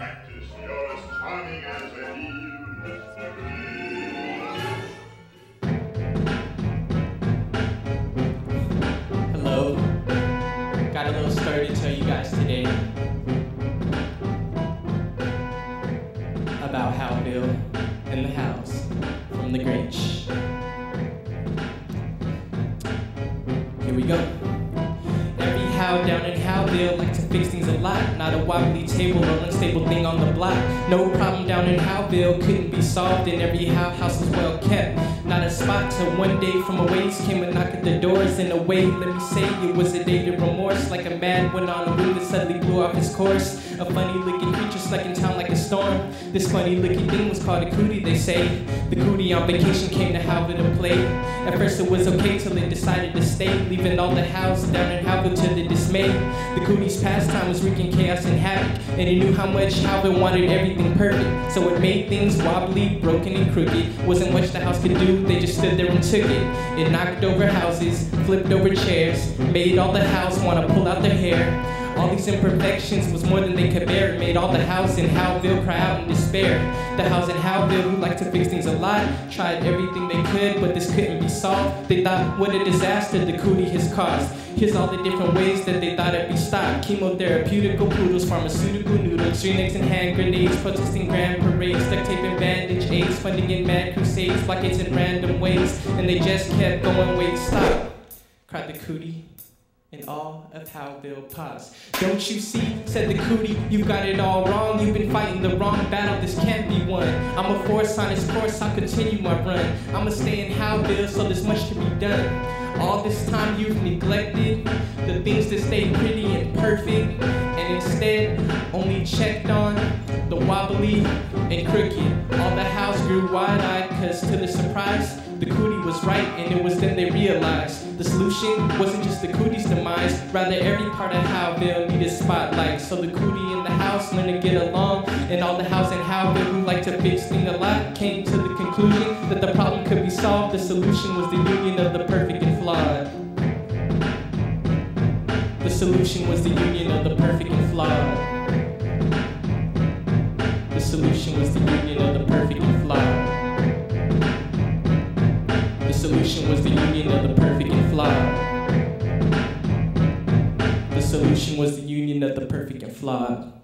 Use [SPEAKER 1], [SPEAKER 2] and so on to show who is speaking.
[SPEAKER 1] practice, you're as charming as a used to be.
[SPEAKER 2] Hello. Got a little story to tell you guys today about Howville and the house from the Grinch. Here we go. Every How down in Howville like to fix things a lot. Not a wobbly table or unstable thing on the block. No problem down in Howville couldn't be solved, and every house was well kept. Not a spot till one day from a ways came and knocked at the doors. In a way, let me say, it was a day of remorse. Like a man went on a wind that suddenly blew off his course. A funny looking creature stuck in town like a storm. This funny looking thing was called a cootie, they say. The cootie on vacation came to Howville to play. At first it was okay till they decided to stay, leaving all the houses down in Howville to the dismay. The cootie's pastime was wreaking chaos and havoc, and he knew how much Howville wanted everything perfect. So it made things wobbly, broken and crooked. Wasn't much the house could do, they just stood there and took it. It knocked over houses, flipped over chairs, made all the house want to pull out their hair. All these imperfections was more than they could bear. It made all the house in Howville cry out in despair. The house in Howville, who liked to fix things a lot, tried everything they could, but this couldn't be solved. They thought, what a disaster the cootie has caused. Here's all the different ways that they thought it'd be stopped. Chemotherapeutical poodles, pharmaceutical noodles, grenades and hand grenades, protesting grand parades, duct tape and bandage aids, funding in mad crusades, blockades in random ways. And they just kept going, wait, stop, cried the cootie. And all of Howville paused. Don't you see, said the cootie, you've got it all wrong. You've been fighting the wrong battle, this can't be won. I'm a force on this course, I'll continue my run. I'ma stay in Howville, so there's much to be done. All this time you've neglected the things that stay pretty and perfect, and instead only checked on the wobbly and crooked. All the house grew wide-eyed, cause to their surprise, the cootie was right, and it was then they realized the solution wasn't just the cootie's demise, rather every part of Howville needed spotlight. So the cootie and the house learned to get along, and all the house in Howville who liked to fix things a lot came to the conclusion that the problem could be solved. The solution was the union of the perfect and flawed. The solution was the union of the perfect and flawed. The solution was the union of the perfect and flawed. The solution was the union of the perfect and flawed. The solution was the union of the perfect and flawed.